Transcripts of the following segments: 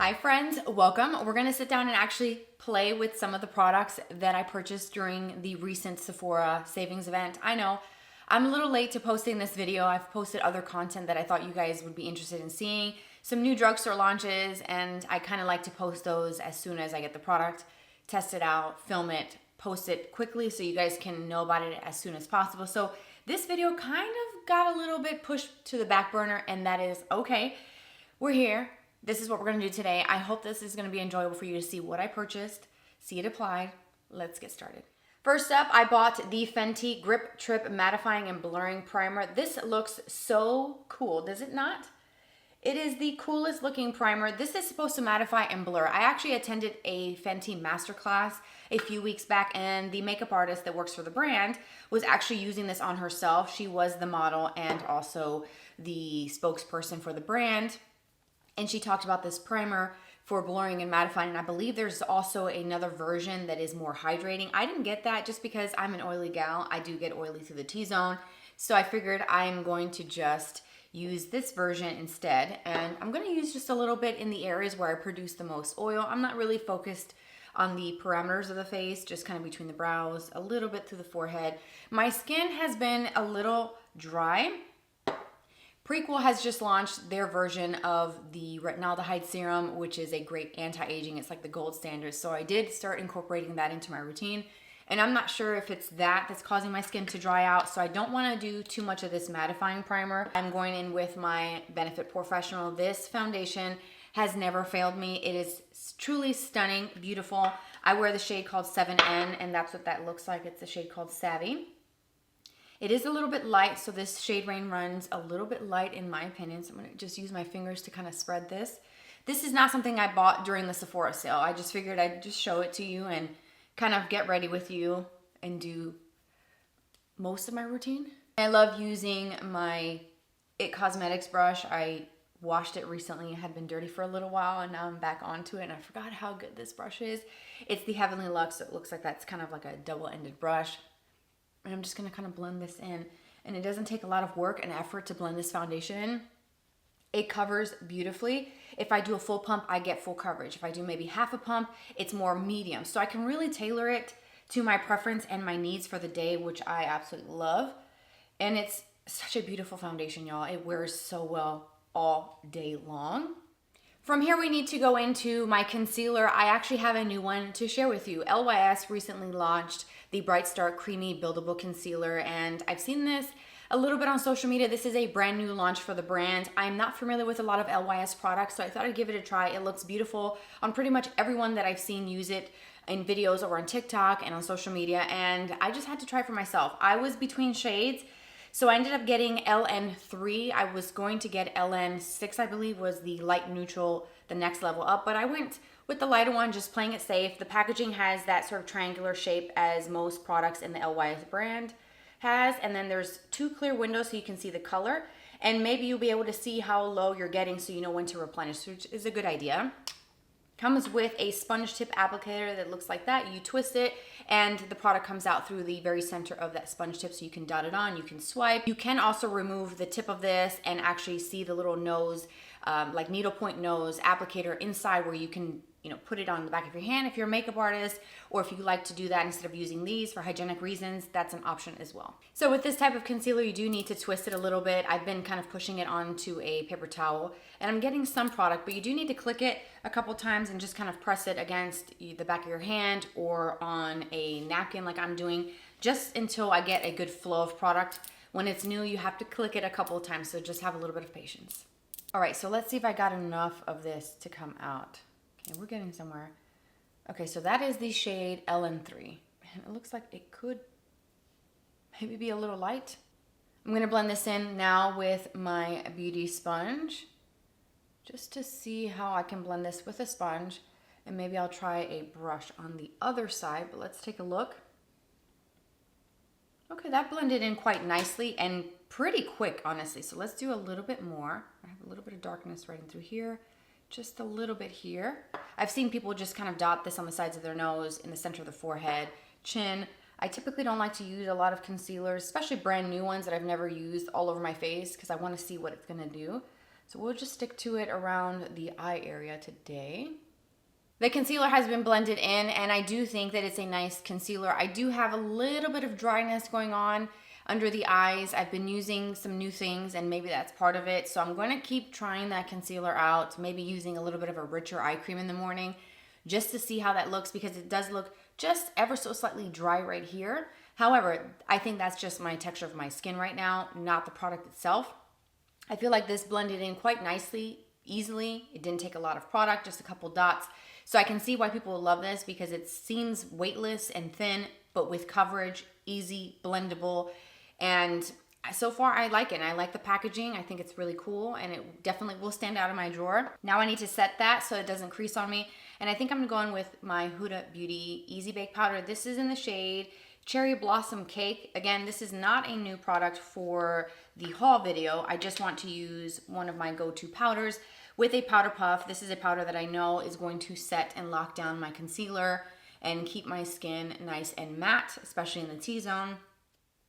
Hi friends, welcome. We're gonna sit down and actually play with some of the products that I purchased during the recent Sephora savings event. I know I'm a little late to posting this video. I've posted other content that I thought you guys would be interested in seeing. Some new drugstore launches, and I kind of like to post those as soon as I get the product, test it out, film it, post it quickly so you guys can know about it as soon as possible. So this video kind of got a little bit pushed to the back burner, and that is okay. We're here. This is what we're gonna do today. I hope this is gonna be enjoyable for you to see what I purchased, see it applied. Let's get started. First up, I bought the Fenty Grip Trip Mattifying and Blurring Primer. This looks so cool, does it not? It is the coolest looking primer. This is supposed to mattify and blur. I actually attended a Fenty masterclass a few weeks back, and the makeup artist that works for the brand was actually using this on herself. She was the model and also the spokesperson for the brand. And she talked about this primer for blurring and mattifying. And I believe there's also another version that is more hydrating. I didn't get that just because I'm an oily gal. I do get oily through the T-zone. So I figured I'm going to just use this version instead. And I'm going to use just a little bit in the areas where I produce the most oil. I'm not really focused on the parameters of the face, just kind of between the brows, a little bit through the forehead. My skin has been a little dry. Prequel has just launched their version of the retinaldehyde serum, which is a great anti-aging. It's like the gold standard. So I did start incorporating that into my routine. And I'm not sure if it's that's causing my skin to dry out. So I don't want to do too much of this mattifying primer. I'm going in with my Benefit Porefessional. This foundation has never failed me. It is truly stunning, beautiful. I wear the shade called 7N, and that's what that looks like. It's the shade called Savvy. It is a little bit light, so this shade range runs a little bit light in my opinion. So I'm gonna just use my fingers to kind of spread this. This is not something I bought during the Sephora sale. I just figured I'd just show it to you and kind of get ready with you and do most of my routine. I love using my It Cosmetics brush. I washed it recently. It had been dirty for a little while, and now I'm back onto it, and I forgot how good this brush is. It's the Heavenly Luxe, so it looks like that's kind of like a double-ended brush. And I'm just gonna kind of blend this in. And it doesn't take a lot of work and effort to blend this foundation in. It covers beautifully. If I do a full pump, I get full coverage. If I do maybe half a pump, it's more medium. So I can really tailor it to my preference and my needs for the day, which I absolutely love. And it's such a beautiful foundation, y'all. It wears so well all day long. From here, we need to go into my concealer. I actually have a new one to share with you. LYS recently launched the Bright Start Creamy Buildable Concealer, and I've seen this a little bit on social media. This is a brand new launch for the brand. I'm not familiar with a lot of LYS products, so I thought I'd give it a try. It looks beautiful on pretty much everyone that I've seen use it in videos or on TikTok and on social media, and I just had to try it for myself. I was between shades, so I ended up getting LN3. I was going to get LN6, I believe, was the light neutral, the next level up, but I went with the lighter one, just playing it safe. The packaging has that sort of triangular shape as most products in the LYS brand has, and then there's two clear windows so you can see the color, and maybe you'll be able to see how low you're getting so you know when to replenish, which is a good idea. Comes with a sponge tip applicator that looks like that. You twist it and the product comes out through the very center of that sponge tip, so you can dot it on, you can swipe. You can also remove the tip of this and actually see the little nose, like needlepoint nose applicator inside, where you can put it on the back of your hand if you're a makeup artist, or if you like to do that instead of using these for hygienic reasons, that's an option as well. So with this type of concealer, you do need to twist it a little bit. I've been kind of pushing it onto a paper towel, and I'm getting some product, but you do need to click it a couple times and just kind of press it against the back of your hand or on a napkin like I'm doing, just until I get a good flow of product. When it's new, you have to click it a couple of times, so just have a little bit of patience. All right, so let's see if I got enough of this to come out. Okay, we're getting somewhere. Okay, so that is the shade LN3. And it looks like it could maybe be a little light. I'm gonna blend this in now with my beauty sponge, just to see how I can blend this with a sponge. And maybe I'll try a brush on the other side, but let's take a look. Okay, that blended in quite nicely and pretty quick, honestly. So let's do a little bit more. I have a little bit of darkness right in through here. Just a little bit here. I've seen people just kind of dot this on the sides of their nose, in the center of the forehead, chin. I typically don't like to use a lot of concealers, especially brand new ones that I've never used, all over my face, because I want to see what it's going to do. So we'll just stick to it around the eye area today. The concealer has been blended in, and I do think that it's a nice concealer. I do have a little bit of dryness going on under the eyes. I've been using some new things, and maybe that's part of it. So I'm going to keep trying that concealer out, maybe using a little bit of a richer eye cream in the morning just to see how that looks, because it does look just ever so slightly dry right here. However, I think that's just my texture of my skin right now, not the product itself. I feel like this blended in quite nicely, easily. It didn't take a lot of product, just a couple dots. So I can see why people will love this, because it seems weightless and thin, but with coverage, easy, blendable. And so far I like it, and I like the packaging. I think it's really cool, and it definitely will stand out in my drawer. Now I need to set that so it doesn't crease on me. And I think I'm gonna go in with my Huda Beauty Easy Bake Powder. This is in the shade Cherry Blossom Cake. Again, this is not a new product for the haul video. I just want to use one of my go-to powders with a powder puff. This is a powder that I know is going to set and lock down my concealer and keep my skin nice and matte, especially in the T-zone.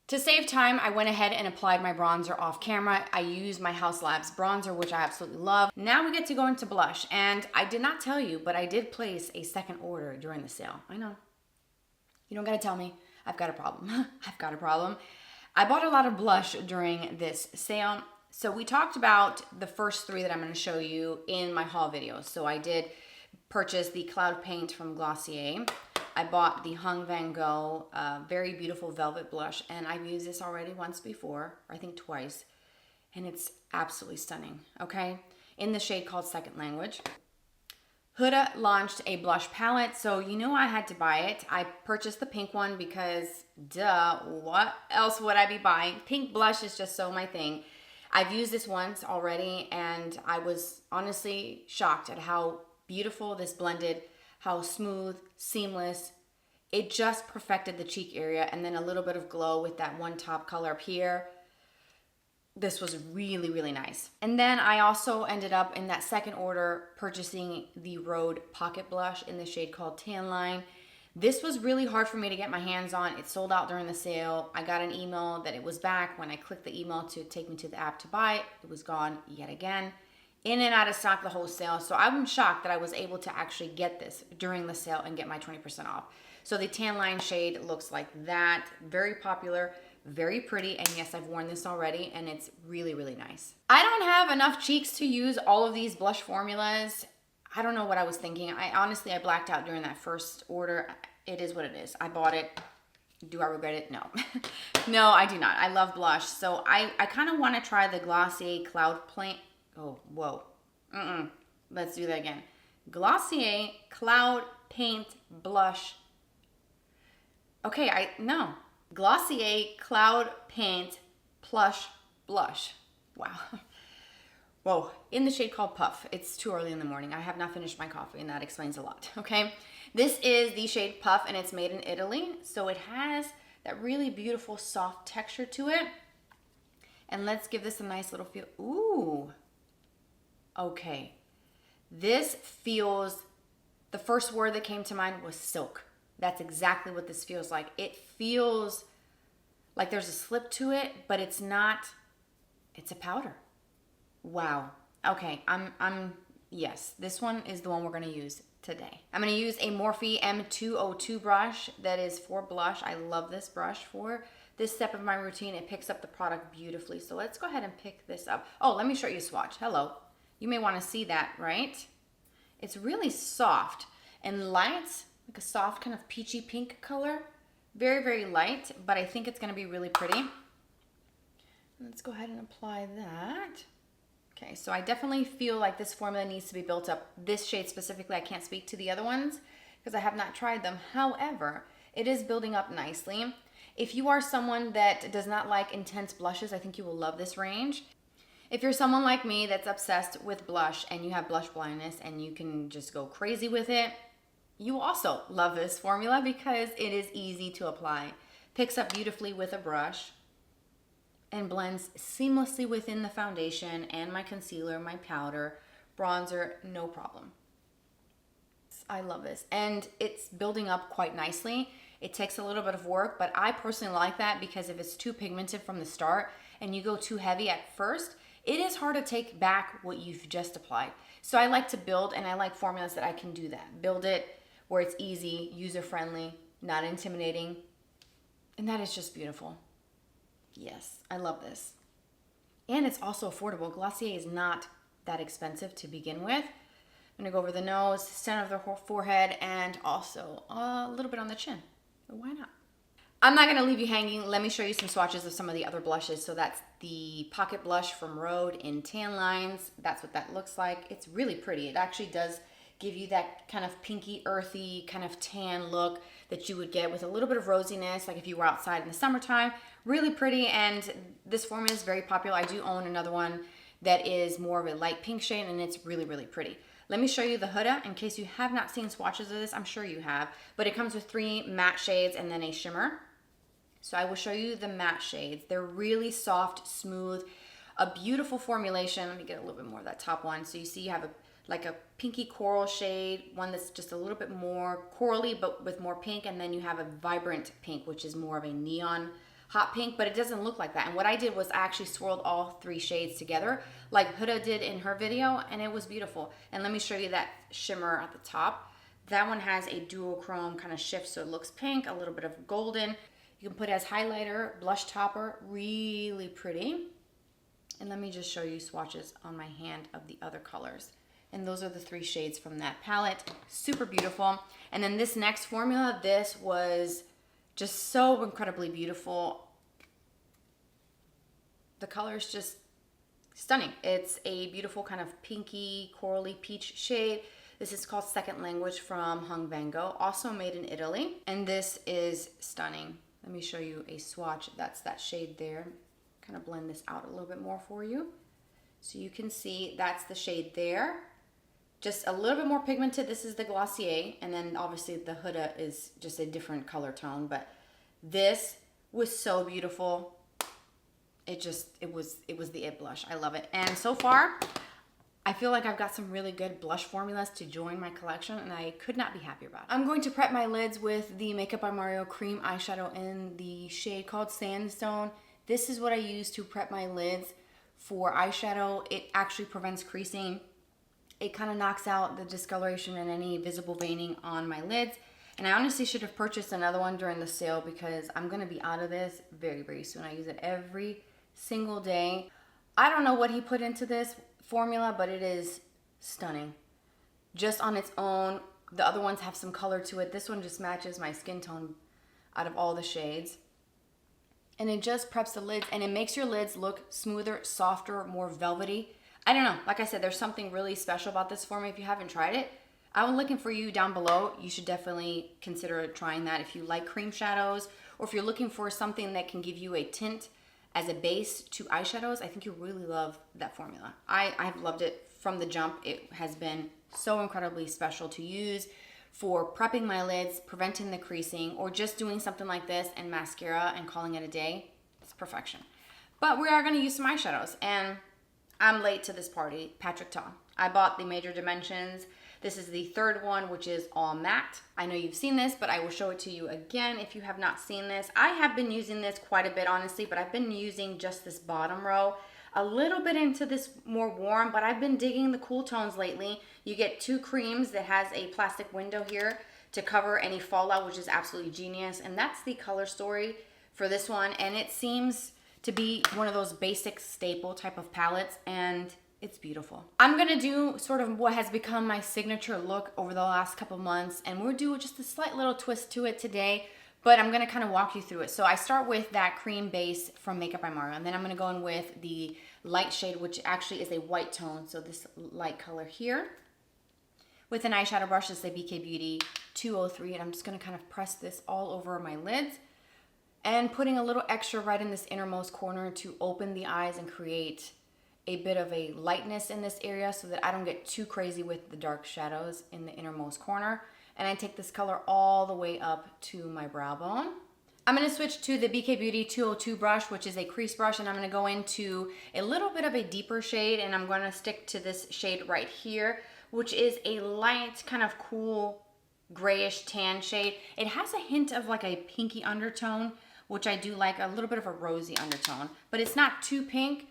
To save time, I went ahead and applied my bronzer off camera. I used my House Labs bronzer, which I absolutely love. Now we get to go into blush, and I did not tell you, but I did place a second order during the sale. I know. You don't gotta tell me. I've got a problem. I've got a problem. I bought a lot of blush during this sale. So we talked about the first three that I'm going to show you in my haul video. So I did purchase the Cloud Paint from Glossier. I bought the Vanngo very beautiful velvet blush, and I've used this already once before, or I think twice, and it's absolutely stunning, okay? In the shade called Second Language. Huda launched a blush palette, so you know I had to buy it. I purchased the pink one because, duh, what else would I be buying? Pink blush is just so my thing. I've used this once already, and I was honestly shocked at how beautiful this blended, how smooth, seamless. It just perfected the cheek area, and then a little bit of glow with that one top color up here. This was really, really nice. And then I also ended up in that second order purchasing the Rhode Pocket Blush in the shade called Tan Line. This was really hard for me to get my hands on. It sold out during the sale. I got an email that it was back. When I clicked the email to take me to the app to buy it, it was gone yet again. In and out of stock the whole sale. So I'm shocked that I was able to actually get this during the sale and get my 20% off. So the Tan Line shade looks like that. Very popular. Very pretty, and yes, I've worn this already, and it's really, really nice. I don't have enough cheeks to use all of these blush formulas. I don't know what I was thinking. I blacked out during that first order. It is what it is. I bought it. Do I regret it? No. No, I do not. I love blush. So I kind of want to try the Glossier Cloud Paint. Oh, whoa. Let's do that again. Glossier Cloud Paint Blush. Okay, no. Glossier Cloud Paint Plush Blush. Wow. Whoa. In the shade called Puff. It's too early in the morning. I have not finished my coffee, and that explains a lot. Okay. This is the shade Puff, and it's made in Italy. So it has that really beautiful soft texture to it. And let's give this a nice little feel. Ooh. Okay. This feels, the first word that came to mind was silk. That's exactly what this feels like. It feels like there's a slip to it, but it's not, it's a powder. Wow. Okay, yes, this one is the one we're gonna use today. I'm gonna use a Morphe M202 brush that is for blush. I love this brush for this step of my routine. It picks up the product beautifully. So let's go ahead and pick this up. Oh, let me show you a swatch. Hello. You may wanna see that, right? It's really soft and light. Like a soft kind of peachy pink color. Very, very light, but I think it's going to be really pretty. Let's go ahead and apply that. Okay, so I definitely feel like this formula needs to be built up. This shade specifically, I can't speak to the other ones because I have not tried them. However, it is building up nicely. If you are someone that does not like intense blushes, I think you will love this range. If you're someone like me that's obsessed with blush and you have blush blindness and you can just go crazy with it, you also love this formula because it is easy to apply. Picks up beautifully with a brush and blends seamlessly within the foundation and my concealer, my powder, bronzer, no problem. I love this. And it's building up quite nicely. It takes a little bit of work, but I personally like that because if it's too pigmented from the start and you go too heavy at first, it is hard to take back what you've just applied. So I like to build, and I like formulas that I can do that. Build it where it's easy, user-friendly, not intimidating, and that is just beautiful. Yes, I love this. And it's also affordable. Glossier is not that expensive to begin with. I'm gonna go over the nose, center of the forehead, and also a little bit on the chin. But why not? I'm not gonna leave you hanging. Let me show you some swatches of some of the other blushes. So that's the Pocket Blush from Rhode in Tan Lines. That's what that looks like. It's really pretty. It actually does give you that kind of pinky, earthy, kind of tan look that you would get with a little bit of rosiness, like if you were outside in the summertime. Really pretty, and this formula is very popular. I do own another one that is more of a light pink shade, and it's really, really pretty. Let me show you the Huda in case you have not seen swatches of this. I'm sure you have, but it comes with 3 matte shades and then a shimmer. So I will show you the matte shades. They're really soft, smooth, a beautiful formulation. Let me get a little bit more of that top one. So you see you have like a pinky coral shade, one that's just a little bit more corally but with more pink, and then you have a vibrant pink, which is more of a neon hot pink, but it doesn't look like that. And what I did was I actually swirled all 3 shades together like Huda did in her video, and it was beautiful. And let me show you that shimmer at the top. That one has a duochrome kind of shift, so it looks pink, a little bit of golden. You can put it as highlighter, blush topper, really pretty. And let me just show you swatches on my hand of the other colors. And those are the 3 shades from that palette. Super beautiful. And then this next formula, this was just so incredibly beautiful. The color is just stunning. It's a beautiful kind of pinky, corally peach shade. This is called Second Language from Vanngo, also made in Italy. And this is stunning. Let me show you a swatch. That's that shade there. Kind of blend this out a little bit more for you. So you can see that's the shade there. Just a little bit more pigmented. This is the Glossier, and then obviously the Huda is just a different color tone, but this was so beautiful. It was the it blush. I love it. And so far, I feel like I've got some really good blush formulas to join my collection, and I could not be happier about it. I'm going to prep my lids with the Makeup by Mario cream eyeshadow in the shade called Sandstone. This is what I use to prep my lids for eyeshadow. It actually prevents creasing. It kind of knocks out the discoloration and any visible veining on my lids. And I honestly should have purchased another one during the sale because I'm going to be out of this very, very soon. I use it every single day. I don't know what he put into this formula, but it is stunning. Just on its own, the other ones have some color to it. This one just matches my skin tone out of all the shades. And it just preps the lids, and it makes your lids look smoother, softer, more velvety. I don't know. Like I said, there's something really special about this formula. If you haven't tried it, I'm looking for you down below. You should definitely consider trying that if you like cream shadows, or if you're looking for something that can give you a tint as a base to eyeshadows. I think you really love that formula. I've loved it from the jump. It has been so incredibly special to use for prepping my lids, preventing the creasing, or just doing something like this and mascara and calling it a day. It's perfection. But we are going to use some eyeshadows, and I'm late to this party. Patrick Ta. I bought the Major Dimensions. This is the 3rd one, which is all matte. I know you've seen this, but I will show it to you again if you have not seen this. I have been using this quite a bit, honestly, but I've been using just this bottom row. A little bit into this more warm, but I've been digging the cool tones lately. You get 2 creams that has a plastic window here to cover any fallout, which is absolutely genius. And that's the color story for this one. And it seems to be one of those basic staple type of palettes, and it's beautiful. I'm gonna do sort of what has become my signature look over the last couple months, and we'll do just a slight little twist to it today, but I'm gonna kind of walk you through it. So I start with that cream base from Makeup by Mario, and then I'm gonna go in with the light shade, which actually is a white tone, so this light color here. With an eyeshadow brush, this is a BK Beauty 203, and I'm just gonna kind of press this all over my lids, and putting a little extra right in this innermost corner to open the eyes and create a bit of a lightness in this area so that I don't get too crazy with the dark shadows in the innermost corner. And I take this color all the way up to my brow bone. I'm going to switch to the BK Beauty 202 brush, which is a crease brush, and I'm going to go into a little bit of a deeper shade, and I'm going to stick to this shade right here, which is a light kind of cool grayish tan shade. It has a hint of like a pinky undertone, which I do like, a little bit of a rosy undertone, but it's not too pink,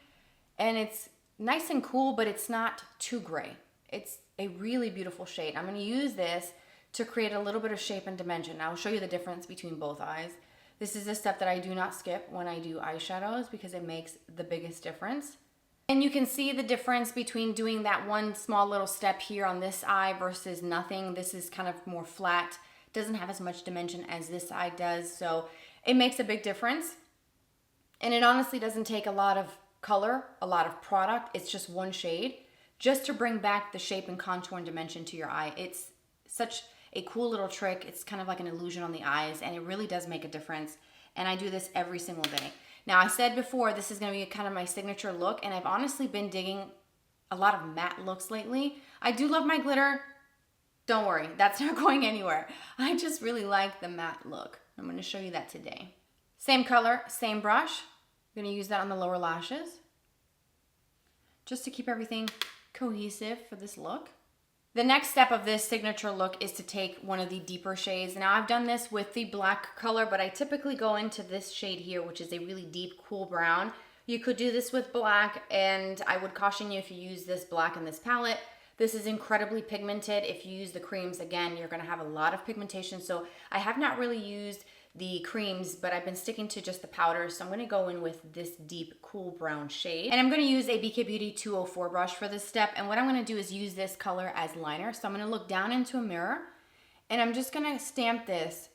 and it's nice and cool, but it's not too gray. It's a really beautiful shade. I'm gonna use this to create a little bit of shape and dimension. I'll show you the difference between both eyes. This is a step that I do not skip when I do eyeshadows because it makes the biggest difference. And you can see the difference between doing that one small little step here on this eye versus nothing. This is kind of more flat, doesn't have as much dimension as this eye does, so it makes a big difference. And it honestly doesn't take a lot of color, a lot of product. It's just one shade just to bring back the shape and contour and dimension to your eye. It's such a cool little trick. It's kind of like an illusion on the eyes, and it really does make a difference. And I do this every single day. Now, I said before, this is gonna be kind of my signature look, and I've honestly been digging a lot of matte looks lately. I do love my glitter. Don't worry, that's not going anywhere. I just really like the matte look. I'm gonna show you that today. Same color, same brush. I'm gonna use that on the lower lashes just to keep everything cohesive for this look. The next step of this signature look is to take one of the deeper shades. Now I've done this with the black color, but I typically go into this shade here, which is a really deep, cool brown. You could do this with black, and I would caution you if you use this black in this palette. This is incredibly pigmented. If you use the creams, again, you're gonna have a lot of pigmentation. So I have not really used the creams, but I've been sticking to just the powders. So I'm gonna go in with this deep, cool brown shade. And I'm gonna use a BK Beauty 204 brush for this step. And what I'm gonna do is use this color as liner. So I'm gonna look down into a mirror, and I'm just gonna stamp this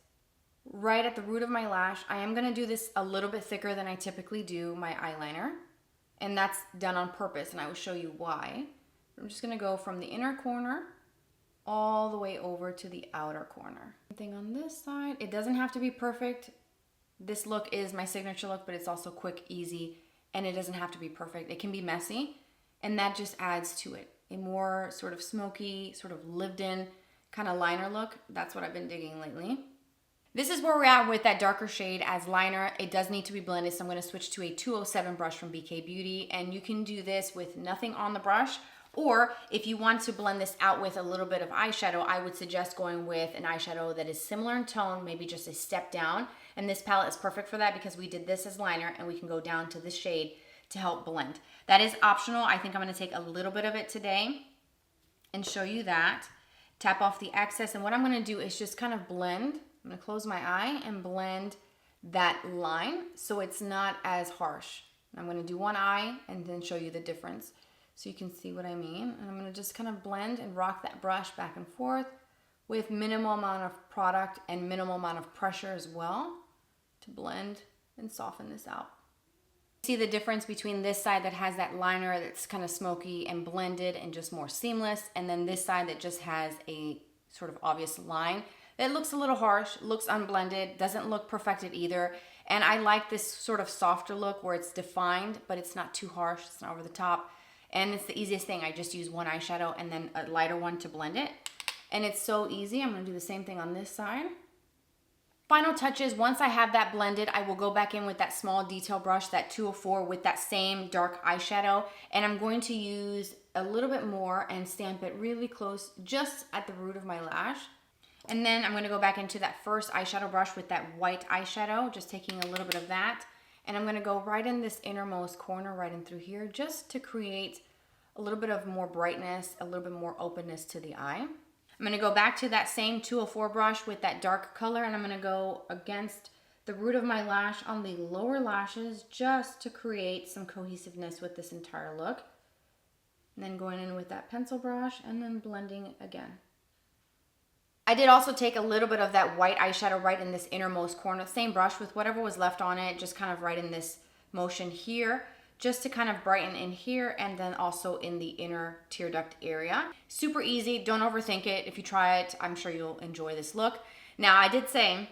right at the root of my lash. I am gonna do this a little bit thicker than I typically do my eyeliner. And that's done on purpose, and I will show you why. I'm just gonna go from the inner corner all the way over to the outer corner. Thing on this side. It doesn't have to be perfect. This look is my signature look, but it's also quick, easy, and it doesn't have to be perfect. It can be messy, and that just adds to it. A more sort of smoky, sort of lived in kind of liner look. That's what I've been digging lately. This is where we're at with that darker shade as liner. It does need to be blended, so I'm gonna switch to a 207 brush from BK Beauty, and you can do this with nothing on the brush. Or if you want to blend this out with a little bit of eyeshadow, I would suggest going with an eyeshadow that is similar in tone, maybe just a step down. And this palette is perfect for that because we did this as liner, and we can go down to this shade to help blend. That is optional. I think I'm gonna take a little bit of it today and show you that. Tap off the excess, and what I'm gonna do is just kind of blend. I'm gonna close my eye and blend that line so it's not as harsh. I'm gonna do one eye and then show you the difference, so you can see what I mean. And I'm gonna just kind of blend and rock that brush back and forth with minimal amount of product and minimal amount of pressure as well to blend and soften this out. See the difference between this side that has that liner that's kind of smoky and blended and just more seamless, and then this side that just has a sort of obvious line that looks a little harsh, looks unblended, doesn't look perfected either. And I like this sort of softer look where it's defined, but it's not too harsh, it's not over the top. And it's the easiest thing. I just use one eyeshadow and then a lighter one to blend it. And it's so easy. I'm gonna do the same thing on this side. Final touches, once I have that blended, I will go back in with that small detail brush, that 204, with that same dark eyeshadow. And I'm going to use a little bit more and stamp it really close just at the root of my lash. And then I'm gonna go back into that first eyeshadow brush with that white eyeshadow, just taking a little bit of that. And I'm gonna go right in this innermost corner, right in through here, just to create a little bit of more brightness, a little bit more openness to the eye. I'm gonna go back to that same 204 brush with that dark color, and I'm gonna go against the root of my lash on the lower lashes just to create some cohesiveness with this entire look. And then going in with that pencil brush and then blending again. I did also take a little bit of that white eyeshadow right in this innermost corner, same brush with whatever was left on it, just kind of right in this motion here, just to kind of brighten in here and then also in the inner tear duct area. Super easy, don't overthink it. If you try it, I'm sure you'll enjoy this look. Now, I did say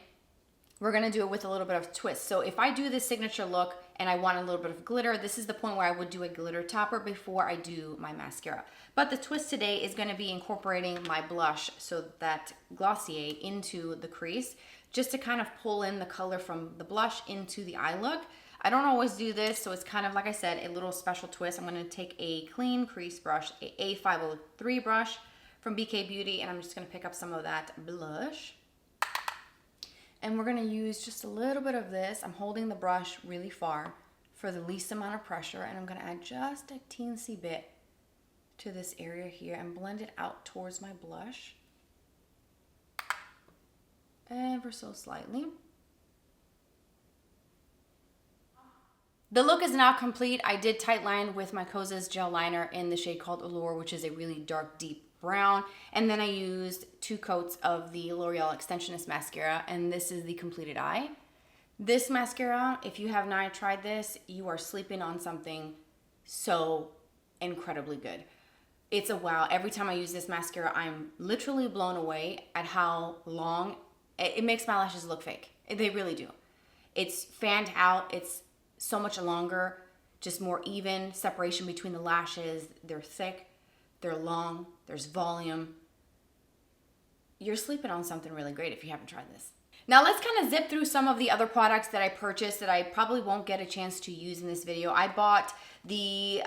we're gonna do it with a little bit of twist. So if I do this signature look and I want a little bit of glitter, this is the point where I would do a glitter topper before I do my mascara. But the twist today is gonna be incorporating my blush, so that Glossier, into the crease, just to kind of pull in the color from the blush into the eye look. I don't always do this, so it's kind of, like I said, a little special twist. I'm gonna take a clean crease brush, a A503 brush from BK Beauty, and I'm just gonna pick up some of that blush. And we're gonna use just a little bit of this. I'm holding the brush really far for the least amount of pressure, and I'm gonna add just a teensy bit to this area here and blend it out towards my blush. Ever so slightly. The look is now complete. I did tight line with my Kosas gel liner in the shade called Allure, which is a really dark, deep brown. And then I used 2 coats of the L'Oreal Extensionist mascara, and this is the completed eye. This mascara, if you have not tried this, you are sleeping on something so incredibly good. It's a wow. Every time I use this mascara, I'm literally blown away at how long it makes my lashes look fake. They really do. It's fanned out. It's so much longer, just more even separation between the lashes. They're thick, they're long, there's volume. You're sleeping on something really great if you haven't tried this. Now let's kind of zip through some of the other products that I purchased that I probably won't get a chance to use in this video. I bought the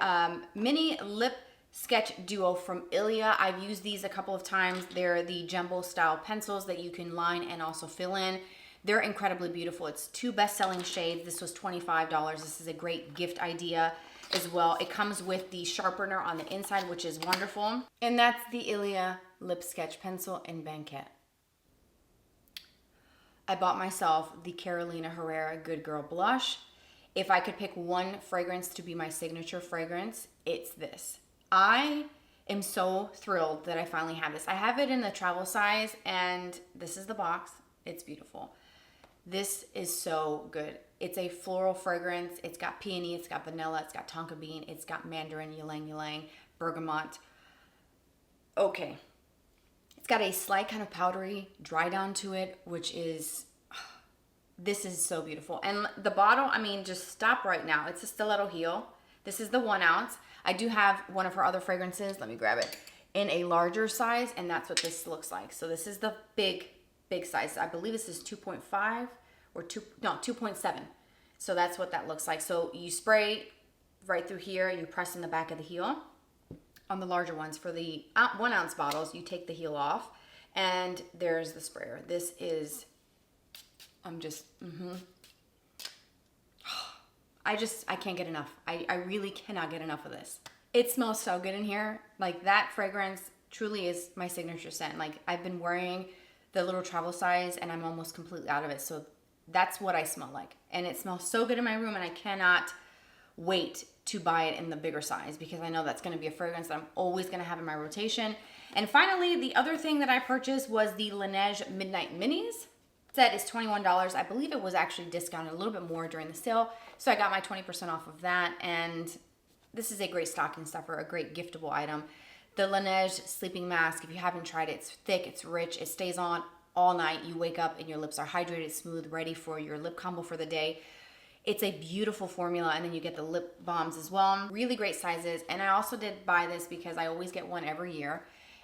mini lip sketch duo from Ilia. I've used these a couple of times. They're the jumbo style pencils that you can line and also fill in. They're incredibly beautiful. It's 2 best-selling shades. This was $25. This is a great gift idea as well. It comes with the sharpener on the inside, which is wonderful. And that's the Ilia Lip Sketch Pencil in Banquet. I bought myself the Carolina Herrera Good Girl Blush. If I could pick one fragrance to be my signature fragrance, it's this. I am so thrilled that I finally have this. I have it in the travel size, and this is the box. It's beautiful. This is so good. It's a floral fragrance. It's got peony, it's got vanilla, it's got tonka bean, it's got mandarin, ylang ylang, bergamot. Okay. It's got a slight kind of powdery dry down to it, which is, this is so beautiful. And the bottle, I mean, just stop right now. It's a stiletto heel. This is the 1 ounce. I do have one of her other fragrances. Let me grab it in a larger size, and that's what this looks like. So this is the big size. I believe this is 2.5 or 2.7. So that's what that looks like. So you spray right through here, you press in the back of the heel. On the larger ones, for the 1 ounce bottles, you take the heel off, and there's the sprayer. This is, I can't get enough. I really cannot get enough of this. It smells so good in here. Like, that fragrance truly is my signature scent. Like, I've been wearing the little travel size and I'm almost completely out of it. So that's what I smell like. And it smells so good in my room, and I cannot wait to buy it in the bigger size because I know that's going to be a fragrance that I'm always going to have in my rotation. And finally, the other thing that I purchased was the Laniege Midnight Minis. Set is $21. I believe it was actually discounted a little bit more during the sale, so I got my 20% off of that. And this is a great stocking stuffer, a great giftable item. The Laniege sleeping mask, if you haven't tried it, it's thick, it's rich, it stays on all night. You wake up and your lips are hydrated, smooth, ready for your lip combo for the day. It's a beautiful formula, and then you get the lip balms as well. Really great sizes. And I also did buy this because I always get one every year.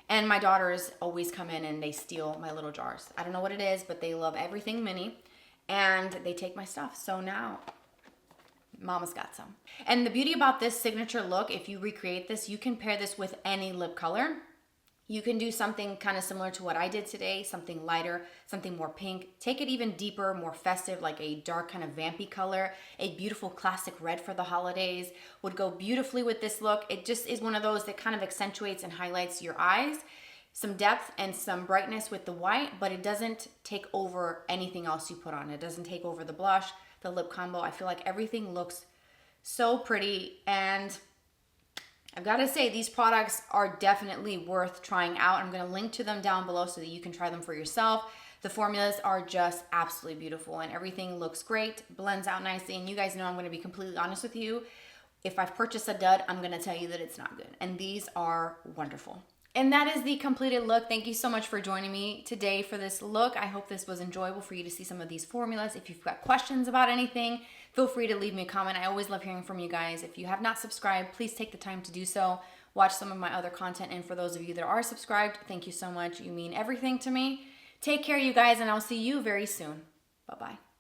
And my daughters always come in and they steal my little jars. I don't know what it is, but they love everything mini, and they take my stuff. So now Mama's got some. And the beauty about this signature look, if you recreate this, you can pair this with any lip color. You can do something kind of similar to what I did today, something lighter, something more pink. Take it even deeper, more festive, like a dark kind of vampy color. A beautiful classic red for the holidays would go beautifully with this look. It just is one of those that kind of accentuates and highlights your eyes. Some depth and some brightness with the white, but it doesn't take over anything else you put on. It doesn't take over the blush, the lip combo. I feel like everything looks so pretty, and I've got to say, these products are definitely worth trying out. I'm going to link to them down below so that you can try them for yourself. The formulas are just absolutely beautiful, and everything looks great, blends out nicely. And you guys know I'm going to be completely honest with you. If I've purchased a dud, I'm going to tell you that it's not good. And these are wonderful. And that is the completed look. Thank you so much for joining me today for this look. I hope this was enjoyable for you to see some of these formulas. If you've got questions about anything, feel free to leave me a comment. I always love hearing from you guys. If you have not subscribed, please take the time to do so. Watch some of my other content. And for those of you that are subscribed, thank you so much. You mean everything to me. Take care, you guys, and I'll see you very soon. Bye-bye.